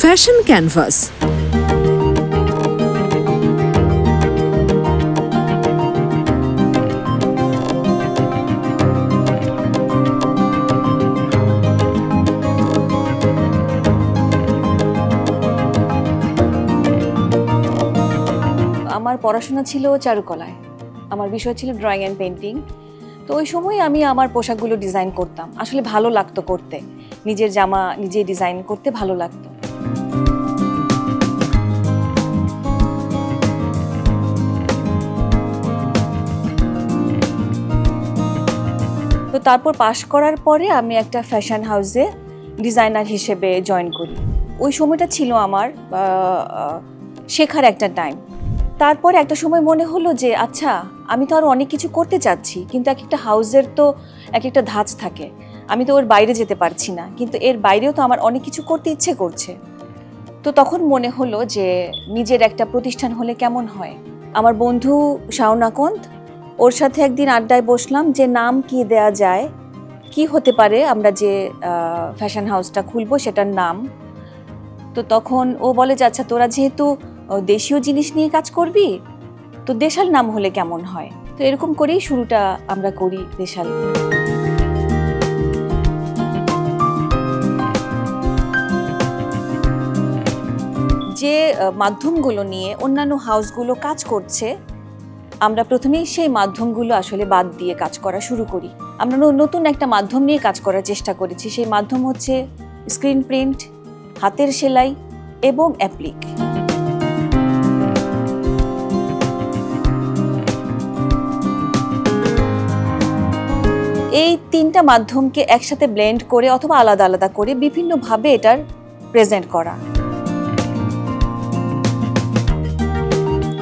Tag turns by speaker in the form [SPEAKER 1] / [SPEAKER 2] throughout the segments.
[SPEAKER 1] Fashion canvas.
[SPEAKER 2] আমার পড়াশোনা ছিল চারুকলায়, আমার বিষয় ছিল ড্রয়িং অ্যান্ড পেন্টিং। তো ওই সময় আমি আমার পোশাকগুলো ডিজাইন করতাম, আসলে ভালো লাগতো করতে, নিজের জামা নিজে ডিজাইন করতে ভালো লাগতো। তো তারপর পাশ করার পরে আমি একটা ফ্যাশন হাউসে ডিজাইনার হিসেবে জয়েন করি। ওই সময়টা ছিল আমার শেখার একটা টাইম। তারপরে একটা সময় মনে হলো যে আচ্ছা, আমি তো আরও অনেক কিছু করতে চাচ্ছি, কিন্তু এক একটা হাউসের তো এক একটা ধাঁচ থাকে, আমি তো ওর বাইরে যেতে পারছি না, কিন্তু এর বাইরেও তো আমার অনেক কিছু করতে ইচ্ছে করছে। তো তখন মনে হলো যে নিজের একটা প্রতিষ্ঠান হলে কেমন হয়। আমার বন্ধু শাওনাকন্দ, ওর সাথে একদিন আড্ডায় বসলাম যে নাম কি দেয়া যায়, কি হতে পারে আমরা যে ফ্যাশন হাউসটা খুলবো সেটার নাম। তো তখন ও বলে যে আচ্ছা, তোরা যেহেতু দেশীয় জিনিস নিয়ে কাজ করবি, তো দেশাল নাম হলে কেমন হয়। তো এরকম করেই শুরুটা আমরা করি, দেশাল। যে মাধ্যমগুলো নিয়ে অন্যান্য হাউসগুলো কাজ করছে, আমরা প্রথমেই সেই মাধ্যমগুলো আসলে বাদ দিয়ে কাজ করা শুরু করি। আমরা নতুন একটা মাধ্যম নিয়ে কাজ করার চেষ্টা করেছি। সেই মাধ্যম হচ্ছে স্ক্রিন প্রিন্ট, হাতের সেলাই এবং অ্যাপ্লিক। এই তিনটা মাধ্যমকে একসাথে ব্লেন্ড করে অথবা আলাদা আলাদা করে বিভিন্নভাবে এটার প্রেজেন্ট করা।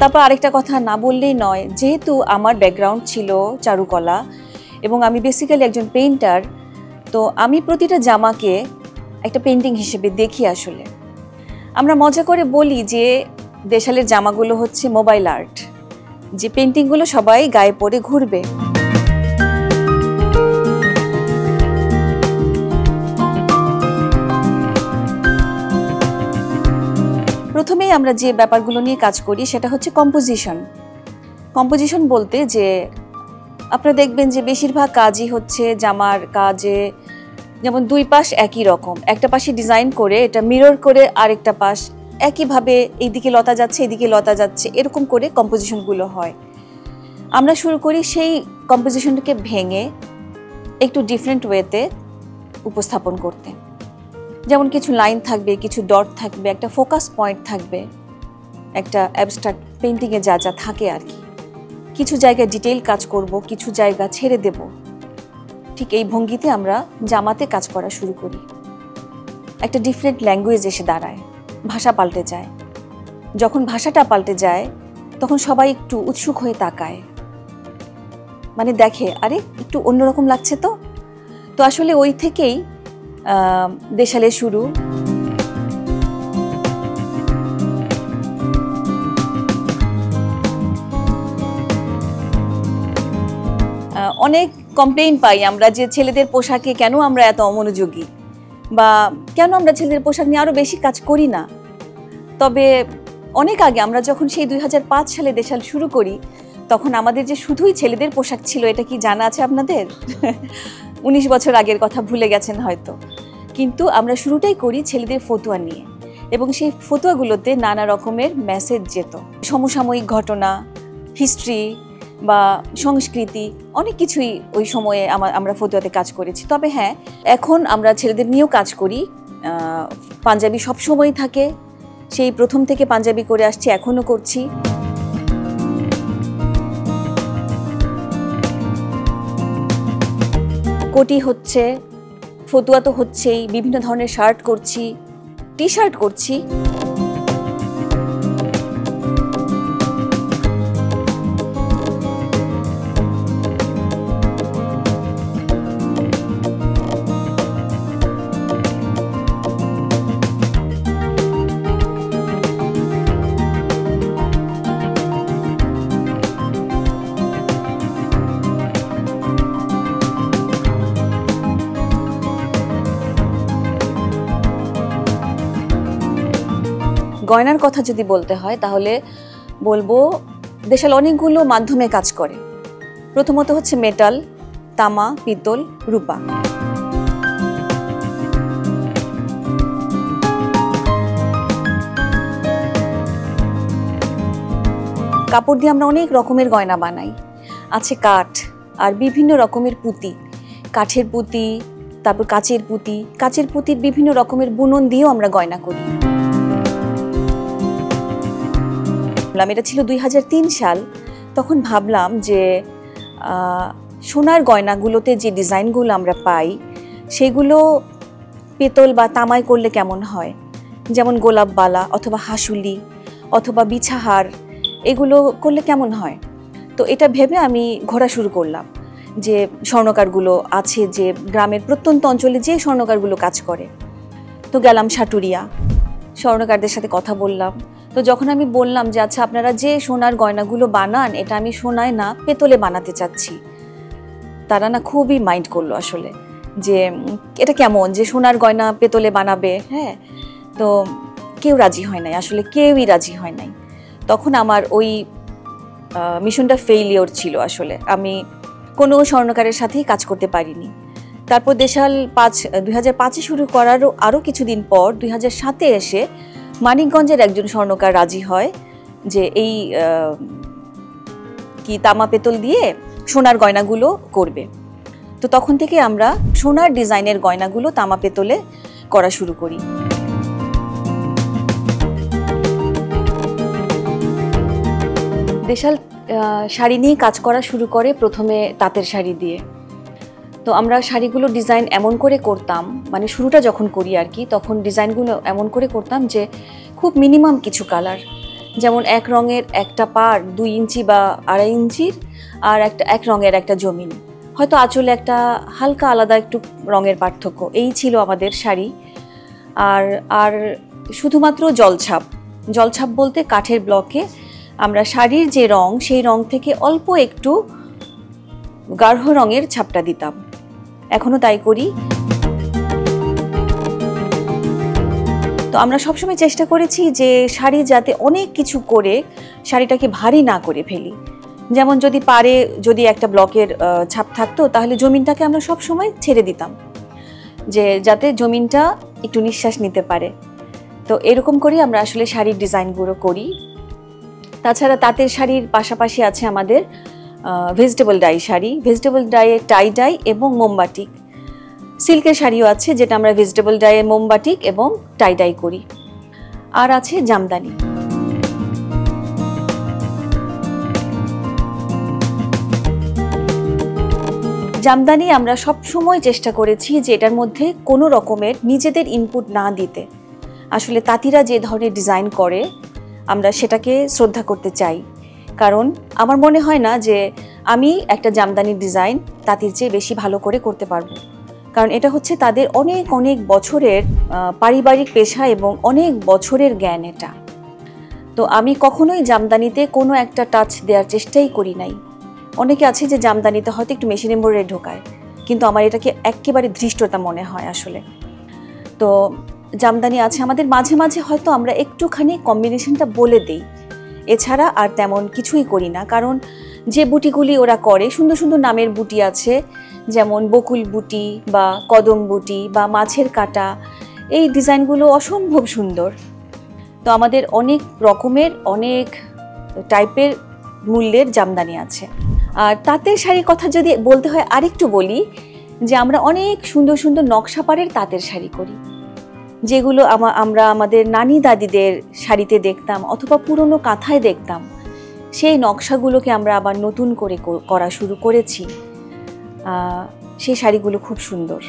[SPEAKER 2] তারপর আরেকটা কথা না বললেই নয়, যেহেতু আমার ব্যাকগ্রাউন্ড ছিল চারুকলা এবং আমি বেসিক্যালি একজন পেইন্টার, তো আমি প্রতিটা জামাকে একটা পেইন্টিং হিসেবে দেখি। আসলে আমরা মজা করে বলি যে দেশালের জামাগুলো হচ্ছে মোবাইল আর্ট, যে পেইন্টিংগুলো সবাই গায়ে পরে ঘুরবে। প্রথমেই আমরা যে ব্যাপারগুলো নিয়ে কাজ করি সেটা হচ্ছে কম্পোজিশন। কম্পোজিশন বলতে যে আপনারা দেখবেন যে বেশিরভাগ কাজই হচ্ছে জামার কাজে, যেমন দুই পাশ একই রকম, একটা পাশে ডিজাইন করে এটা মিরর করে আরেকটা পাশ একইভাবে এইদিকে লতা যাচ্ছে এদিকে লতা যাচ্ছে, এরকম করে কম্পোজিশনগুলো হয়। আমরা শুরু করি সেই কম্পোজিশনটাকে ভেঙে একটু ডিফারেন্ট ওয়েতে উপস্থাপন করতে। যেমন কিছু লাইন থাকবে, কিছু ডট থাকবে, একটা ফোকাস পয়েন্ট থাকবে, একটা অ্যাবস্ট্রাক্ট পেইন্টিংয়ে যা যা থাকে আর কি। কিছু জায়গায় ডিটেইল কাজ করব, কিছু জায়গা ছেড়ে দেব। ঠিক এই ভঙ্গিতে আমরা জামাতে কাজ করা শুরু করি। একটা ডিফারেন্ট ল্যাঙ্গুয়েজ এসে দাঁড়ায়, ভাষা পাল্টে যায়। যখন ভাষাটা পাল্টে যায় তখন সবাই একটু উৎসুক হয়ে তাকায়, মানে দেখে আরে একটু অন্যরকম লাগছে। তো আসলে ওই থেকেই দেশালে শুরু। অনেক কমপ্লেইন পাই আমরা যে ছেলেদের পোশাকে কেন আমরা এত অমনোযোগী, বা কেন আমরা ছেলেদের পোশাক নিয়ে আরো বেশি কাজ করি না। তবে অনেক আগে আমরা যখন সেই 2005 সালে দেশাল শুরু করি, তখন আমাদের যে শুধুই ছেলেদের পোশাক ছিল এটা কি জানা আছে আপনাদের? 19 বছর আগের কথা ভুলে গেছেন হয়তো। কিন্তু আমরা শুরুটাই করি ছেলেদের ফতুয়া নিয়ে, এবং সেই ফতুয়াগুলোতে নানা রকমের মেসেজ যেত, সমসাময়িক ঘটনা, হিস্ট্রি বা সংস্কৃতি, অনেক কিছুই ওই সময়ে আমরা ফতুয়াতে কাজ করেছি। তবে হ্যাঁ, এখন আমরা ছেলেদের নিয়েও কাজ করি। পাঞ্জাবি সবসময়ই থাকে, সেই প্রথম থেকে পাঞ্জাবি করে আসছি, এখনও করছি। কোটি হচ্ছে, ফতুয়া তো হচ্ছেই, বিভিন্ন ধরনের শার্ট করছি, টি শার্ট করছি। গয়নার কথা যদি বলতে হয় তাহলে বলবো দেশাল অনেকগুলো মাধ্যমে কাজ করে। প্রথমত হচ্ছে মেটাল, তামা, পিতল, রূপা। কাপড় দিয়ে আমরা অনেক রকমের গয়না বানাই। আছে কাঠ আর বিভিন্ন রকমের পুঁতি, কাঠের পুঁতি, তারপর কাচের পুঁতি, কাচের পুঁতির বিভিন্ন রকমের বুনন দিয়েও আমরা গয়না করি। এটা ছিল 2003 সাল। তখন ভাবলাম যে সোনার গয়নাগুলোতে যে ডিজাইনগুলো আমরা পাই সেগুলো পেতল বা তামায় করলে কেমন হয়, যেমন গোলাপ বালা অথবা হাসুলি অথবা বিছাহার, এগুলো করলে কেমন হয়। তো এটা ভেবে আমি ঘোরা শুরু করলাম যে স্বর্ণকারগুলো আছে যে গ্রামের প্রত্যন্ত অঞ্চলে যে স্বর্ণকারগুলো কাজ করে। তো গেলাম সাটুরিয়া, স্বর্ণকারদের সাথে কথা বললাম। তো যখন আমি বললাম যে আচ্ছা আপনারা যে সোনার গয়নাগুলো বানান এটা আমি সোনায় না পেতলে বানাতে চাচ্ছি, তারা না খুবই মাইন্ড করলো আসলে যে এটা কেমন যে সোনার গয়না পেতলে বানাবে। হ্যাঁ, তো কেউ রাজি হয় নাই, আসলে কেউই রাজি হয় নাই। তখন আমার ওই মিশনটা ফেইলিওর ছিল। আসলে আমি কোনো স্বর্ণকারের সাথেই কাজ করতে পারিনি। তারপর দেশাল 2005-এ শুরু করারও আরও কিছুদিন পর 2007-এ এসে মানিকগঞ্জের একজন স্বর্ণকার রাজি হয় যে এই তামা পেতল দিয়ে সোনার গয়নাগুলো করবে। তো তখন থেকে আমরা সোনার ডিজাইনের গয়নাগুলো তামা পেতলে করা শুরু করি। দেশাল শাড়ি নিয়ে কাজ করা শুরু করে প্রথমে তাঁতের শাড়ি দিয়ে। তো আমরা শাড়িগুলো ডিজাইন এমন করে করতাম, মানে শুরুটা যখন করি আর কি, তখন ডিজাইনগুলো এমন করে করতাম যে খুব মিনিমাম কিছু কালার, যেমন এক রঙের একটা পাড় 2 ইঞ্চি বা 2.5 ইঞ্চির, আর এক রঙের একটা জমিন, হয়তো আঁচলে একটা হালকা আলাদা একটু রঙের পার্থক্য, এই ছিল আমাদের শাড়ি। আর শুধুমাত্র জলছাপ বলতে কাঠের ব্লকে আমরা শাড়ির যে রং সেই রং থেকে অল্প একটু গাঢ় রঙের ছাপটা দিতাম, এখনো তাই করি। তো আমরা সবসময় চেষ্টা করেছি যে শাড়ি যাতে অনেক কিছু করে শাড়িটাকে ভারী না করে ফেলি। যেমন যদি একটা ব্লকের ছাপ থাকতো তাহলে জমিনটাকে আমরা সবসময় ছেড়ে দিতাম, যে যাতে জমিনটা একটু নিঃশ্বাস নিতে পারে। তো এরকম করেই আমরা আসলে শাড়ির ডিজাইনগুলো করি। তাছাড়া তাঁতের শাড়ির পাশাপাশি আছে আমাদের ভেজিটেবল ডাই শাড়ি, ভেজিটেবল ডাইয়ে টাই ডাই এবং মোমবাটিক। সিল্কের শাড়িও আছে যেটা আমরা ভেজিটেবল ডাইয়ে মোমবাটিক এবং টাই ডাই করি। আর আছে জামদানি। জামদানি আমরা সব সময় চেষ্টা করেছি যে এটার মধ্যে কোনো রকমের নিজেদের ইনপুট না দিতে। আসলে তাঁতিরা যে ধরনের ডিজাইন করে আমরা সেটাকে শ্রদ্ধা করতে চাই, কারণ আমার মনে হয় না যে আমি একটা জামদানির ডিজাইন তাঁতির চেয়ে বেশি ভালো করে করতে পারবো, কারণ এটা হচ্ছে তাদের অনেক অনেক বছরের পারিবারিক পেশা এবং অনেক বছরের জ্ঞান এটা। তো আমি কখনোই জামদানিতে কোনো একটা টাচ দেওয়ার চেষ্টাই করি নাই। অনেকে আছে যে জামদানিতে হয়তো একটু মেশিন এমব্রয়ডারি ঢোকায়, কিন্তু আমার এটাকে একেবারে ধৃষ্টতা মনে হয় আসলে। তো জামদানি আছে আমাদের, মাঝে মাঝে হয়তো আমরা একটুখানি কম্বিনেশনটা বলে দিই, এছাড়া আর তেমন কিছুই করি না। কারণ যে বুটিগুলি ওরা করে, সুন্দর সুন্দর নামের বুটি আছে, যেমন বকুল বুটি বা কদম বুটি বা মাছের কাটা, এই ডিজাইনগুলো অসম্ভব সুন্দর। তো আমাদের অনেক রকমের অনেক টাইপের মূল্যের জামদানি আছে। আর তাঁতের শাড়ির কথা যদি বলতে হয় আরেকটু বলি, যে আমরা অনেক সুন্দর সুন্দর নকশাপাড়ের তাঁতের শাড়ি করি, যেগুলো আমরা আমাদের নানি দাদিদের শাড়িতে দেখতাম অথবা পুরনো কাঁথায় দেখতাম। সেই নকশাগুলোকে আমরা আবার নতুন করে করা শুরু করেছি। সেই শাড়িগুলো খুব সুন্দর।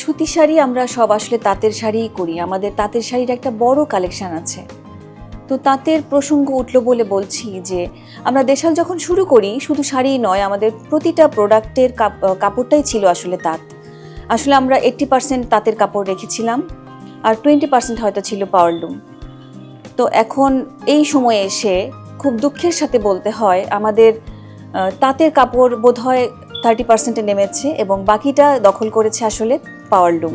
[SPEAKER 2] সুতি শাড়ি আমরা সব আসলে তাঁতের শাড়িই করি। আমাদের তাঁতের শাড়ির একটা বড় কালেকশন আছে। তো তাঁতের প্রসঙ্গ উঠলো বলে বলছি যে আমরা দেশাল যখন শুরু করি শুধু শাড়ি নয়, আমাদের প্রতিটা প্রোডাক্টের কাপড়টাই ছিল আসলে তাঁত। আসলে আমরা 80% তাঁতের কাপড় রেখেছিলাম, আর 20% হয়তো ছিল পাওয়ারলুম। তো এখন এই সময়ে এসে খুব দুঃখের সাথে বলতে হয় আমাদের তাঁতের কাপড় বোধহয় 30% নেমেছে এবং বাকিটা দখল করেছে আসলে পাওয়ারলুম।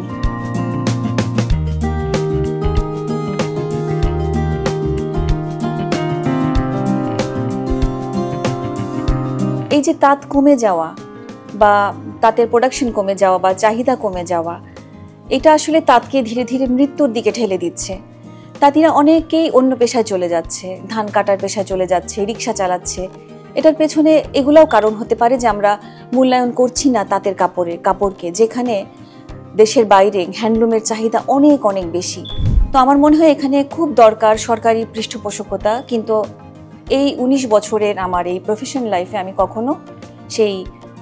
[SPEAKER 2] এই যে তাঁত কমে যাওয়া বা তাঁতের প্রোডাকশন কমে যাওয়া বা চাহিদা কমে যাওয়া, এটা আসলে তাঁতকে ধীরে ধীরে মৃত্যুর দিকে ঠেলে দিচ্ছে। তাঁতিরা অনেকেই অন্য পেশায় চলে যাচ্ছে, ধান কাটার পেশায় চলে যাচ্ছে, রিক্সা চালাচ্ছে। এটার পেছনে এগুলাও কারণ হতে পারে যে আমরা মূল্যায়ন করছি না তাঁতের কাপড়কে, যেখানে দেশের বাইরে হ্যান্ডলুমের চাহিদা অনেক অনেক বেশি। তো আমার মনে হয় এখানে খুব দরকার সরকারি পৃষ্ঠপোষকতা, কিন্তু এই 19 বছরের আমার এই প্রফেশনাল লাইফে আমি কখনো সেই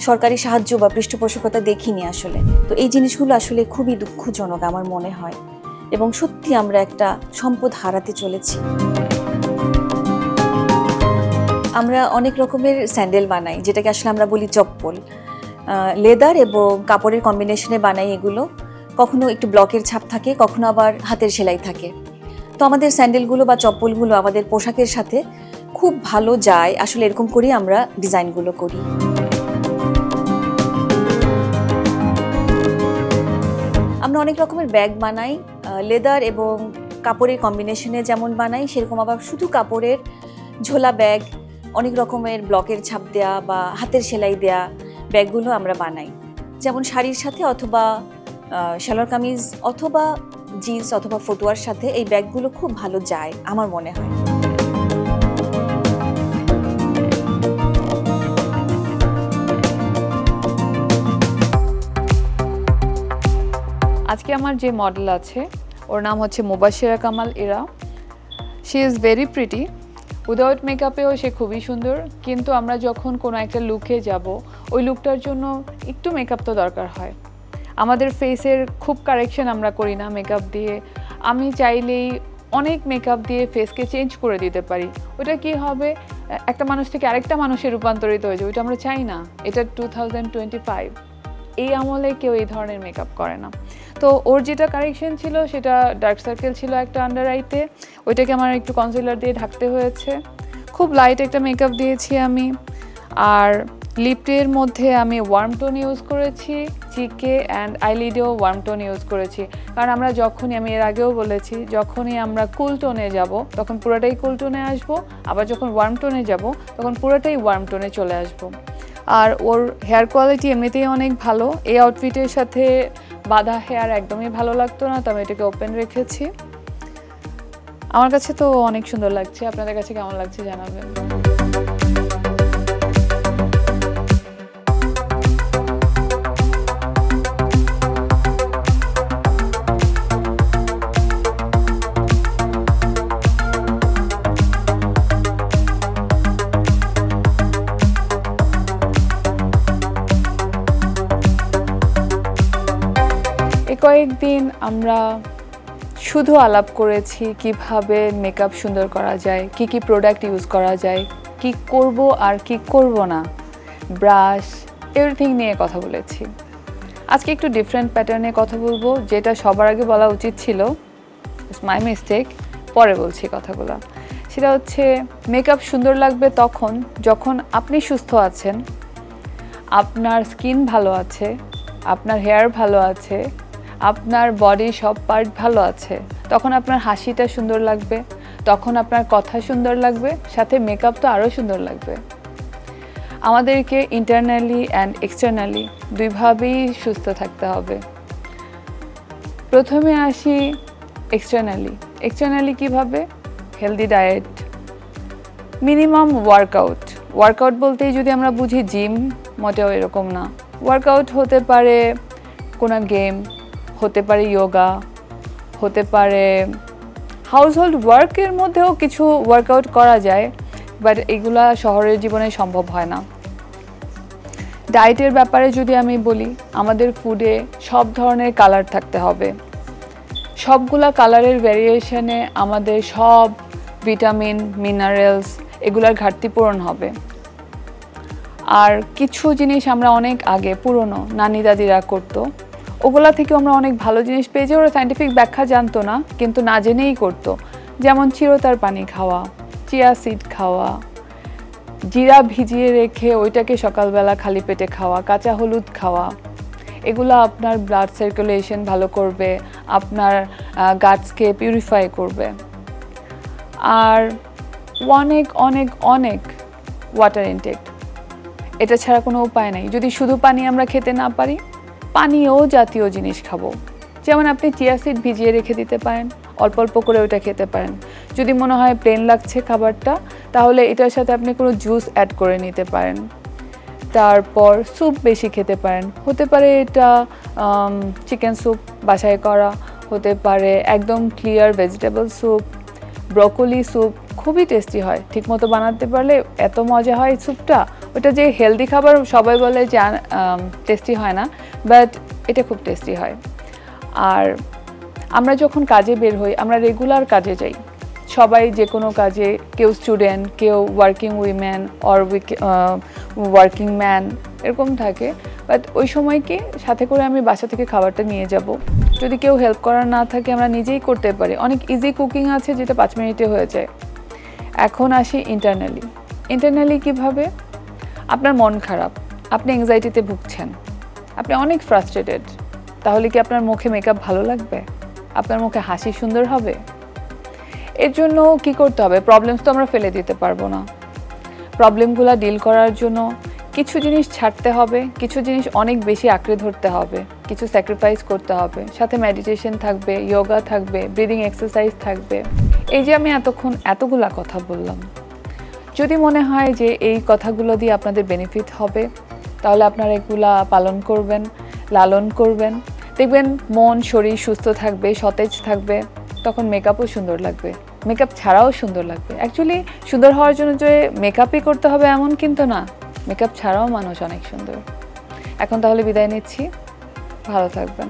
[SPEAKER 2] সরকারি সাহায্য বা পৃষ্ঠপোষকতা দেখিনি আসলে। তো এই জিনিসগুলো আসলে খুবই দুঃখজনক আমার মনে হয়, এবং সত্যি আমরা একটা সম্পদ হারাতে চলেছি। আমরা অনেক রকমের স্যান্ডেল বানাই, যেটাকে আসলে আমরা বলি চপ্পল। লেদার এবং কাপড়ের কম্বিনেশনে বানাই এগুলো। কখনো একটু ব্লকের ছাপ থাকে, কখনো আবার হাতের সেলাই থাকে। তো আমাদের স্যান্ডেলগুলো বা চপ্পলগুলো আমাদের পোশাকের সাথে খুব ভালো যায়, আসলে এরকম করেই আমরা ডিজাইনগুলো করি। আমরা অনেক রকমের ব্যাগ বানাই, লেদার এবং কাপড়ের কম্বিনেশনে যেমন বানাই, সেরকম আবার শুধু কাপড়ের ঝোলা ব্যাগ, অনেক রকমের ব্লকের ছাপ দেয়া বা হাতের সেলাই দেয়া ব্যাগগুলো আমরা বানাই। যেমন শাড়ির সাথে অথবা সালোয়ার কামিজ অথবা জিন্স অথবা ফতুয়ার সাথে এই ব্যাগগুলো খুব ভালো যায় আমার মনে হয়।
[SPEAKER 1] আজকে আমার যে মডেল আছে ওর নাম হচ্ছে Mubashira Kamal Ira. She is very pretty, without মেকআপেও সে খুবই সুন্দর। কিন্তু আমরা যখন কোনো একটা লুকে যাব, ওই লুকটার জন্য একটু মেকআপ তো দরকার হয়। আমাদের ফেসের খুব কারেকশন আমরা করি না মেকআপ দিয়ে। আমি চাইলেই অনেক মেকআপ দিয়ে ফেসকে চেঞ্জ করে দিতে পারি। ওটা কি হবে, একটা মানুষ থেকে আরেকটা মানুষে রূপান্তরিত হয়ে যায়। ওইটা আমরা চাই না। এটা 2025, এই আমলে কেউ এই ধরনের মেকআপ করে না। তো ওর যেটা কারেকশন ছিল সেটা ডার্ক সার্কেল ছিল একটা আন্ডার আইতে, ওইটাকে আমার একটু কনসিলার দিয়ে ঢাকতে হয়েছে। খুব লাইট একটা মেকআপ দিয়েছি আমি। আর লিপের মধ্যে আমি ওয়ার্ম টোন ইউজ করেছি, চিকে অ্যান্ড আইলিডেও ওয়ার্ম টোন ইউজ করেছি। কারণ আমরা যখনই, আমি এর আগেও বলেছি, যখনই আমরা কুল টোনে যাব তখন পুরোটাই কুল টোনে আসবো, আবার যখন ওয়ার্ম টোনে যাব তখন পুরোটাই ওয়ার্ম টোনে চলে আসবো। আর ওর হেয়ার কোয়ালিটি এমনিতেই অনেক ভালো। এই আউটফিটের সাথে বাঁধা হেয়ার একদমই ভালো লাগতো না, তো আমি এটাকে ওপেন রেখেছি। আমার কাছে তো অনেক সুন্দর লাগছে, আপনাদের কাছে কেমন লাগছে জানাবেন। কয়েকদিন আমরা শুধু আলাপ করেছি কিভাবে মেকআপ সুন্দর করা যায়, কি কি প্রোডাক্ট ইউজ করা যায়, কি করব আর কি করব না, ব্রাশ, এভরিথিং নিয়ে কথা বলেছি। আজকে একটু ডিফারেন্ট প্যাটার্নে কথা বলবো, যেটা সবার আগে বলা উচিত ছিল, ইটস মাই মিস্টেক, পরে বলছি কথাগুলো। সেটা হচ্ছে মেকআপ সুন্দর লাগবে তখন যখন আপনি সুস্থ আছেন, আপনার স্কিন ভালো আছে, আপনার হেয়ার ভালো আছে, আপনার বডির সব পার্ট ভালো আছে, তখন আপনার হাসিটা সুন্দর লাগবে, তখন আপনার কথা সুন্দর লাগবে, সাথে মেকআপ তো আরও সুন্দর লাগবে। আমাদেরকে ইন্টারনালি অ্যান্ড এক্সটার্নালি দুইভাবেই সুস্থ থাকতে হবে। প্রথমে আসি এক্সটার্নালি। এক্সটার্নালি কীভাবে? Healthy diet, minimum workout. Workout বলতেই যদি আমরা বুঝি জিম, মোটেও এরকম না। ওয়ার্কআউট হতে পারে কোনো গেম, হতে পারে যোগা, হতে পারে হাউসহোল্ড ওয়ার্কের মধ্যেও কিছু ওয়ার্কআউট করা যায়, বাট এগুলা শহরের জীবনে সম্ভব হয় না। ডায়েটের ব্যাপারে যদি আমি বলি, আমাদের ফুডে সব ধরনের কালার থাকতে হবে। সবগুলা কালারের ভ্যারিয়েশনে আমাদের সব ভিটামিন, মিনারেলস এগুলার ঘাটতি পূরণ হবে। আর কিছু জিনিস আমরা অনেক আগে পুরনো নানি দাদিরা করতো, ওগুলা থেকে আমরা অনেক ভালো জিনিস পেয়েছি। ওরা সায়েন্টিফিক ব্যাখ্যা জানতো না, কিন্তু না জেনেই করতো। যেমন চিরতার পানি খাওয়া, চিয়া সিড খাওয়া, জিরা ভিজিয়ে রেখে ওইটাকে সকালবেলা খালি পেটে খাওয়া, কাঁচা হলুদ খাওয়া, এগুলো আপনার ব্লাড সার্কুলেশন ভালো করবে, আপনার গাটসকে পিউরিফাই করবে। আর অনেক অনেক অনেক ওয়াটার ইনটেক, এটা ছাড়া কোনো উপায় নাই। যদি শুধু পানি আমরা খেতে না পারি, পানীয় জাতীয় জিনিস খাবো। যেমন আপনি চিয়া সিড ভিজিয়ে রেখে দিতে পারেন, অল্প অল্প করে ওইটা খেতে পারেন। যদি মনে হয় প্লেন লাগছে খাবারটা, তাহলে এটার সাথে আপনি কোনো জুস অ্যাড করে নিতে পারেন। তারপর স্যুপ বেশি খেতে পারেন, হতে পারে এটা চিকেন স্যুপ বাসায় করা, হতে পারে একদম clear vegetable soup, broccoli soup, খুবই টেস্টি হয়। ঠিকমতো বানাতে পারলে এত মজা হয় স্যুপটা। ওটা যে হেলদি খাবার সবাই বলে যে টেস্টি হয় না, বাট এটা খুব টেস্টি হয়। আর আমরা যখন কাজে বের হই, আমরা রেগুলার কাজে যাই, সবাই যে কোনো কাজে, কেউ স্টুডেন্ট, কেউ working women or working man এরকম থাকে। বাট ওই সময় কি সাথে করে আমি বাসা থেকে খাবারটা নিয়ে যাব। যদি কেউ হেল্প করার না থাকে, আমরা নিজেই করতে পারি। অনেক ইজি কুকিং আছে যেটা 5 মিনিটে হয়ে যায়। এখন আসি ইন্টারনালি কিভাবে? আপনার মন খারাপ, আপনি অ্যাংজাইটিতে ভুগছেন, আপনি অনেক ফ্রাস্ট্রেটেড, তাহলে কি আপনার মুখে মেকআপ ভালো লাগবে? আপনার মুখে হাসি সুন্দর হবে? এর জন্য কি করতে হবে? প্রবলেমস তো আমরা ফেলে দিতে পারবো না। প্রবলেমগুলো ডিল করার জন্য কিছু জিনিস ছাড়তে হবে, কিছু জিনিস অনেক বেশি আঁকড়ে ধরতে হবে, কিছু স্যাক্রিফাইস করতে হবে। সাথে মেডিটেশন থাকবে, যোগা থাকবে, ব্রিদিং এক্সারসাইজ থাকবে। এই যে আমি এতক্ষণ এতগুলা কথা বললাম, যদি মনে হয় যে এই কথাগুলো দিয়ে আপনাদের বেনিফিট হবে, তাহলে আপনারা এগুলা পালন করবেন, লালন করবেন। দেখবেন মন শরীর সুস্থ থাকবে, সতেজ থাকবে, তখন মেকআপও সুন্দর লাগবে, মেকআপ ছাড়াও সুন্দর লাগবে। অ্যাকচুয়ালি সুন্দর হওয়ার জন্য যে মেকআপই করতে হবে এমন কিন্তু না, মেকআপ ছাড়াও মানুষ অনেক সুন্দর। এখন তাহলে বিদায় নিচ্ছি, ভালো থাকবেন।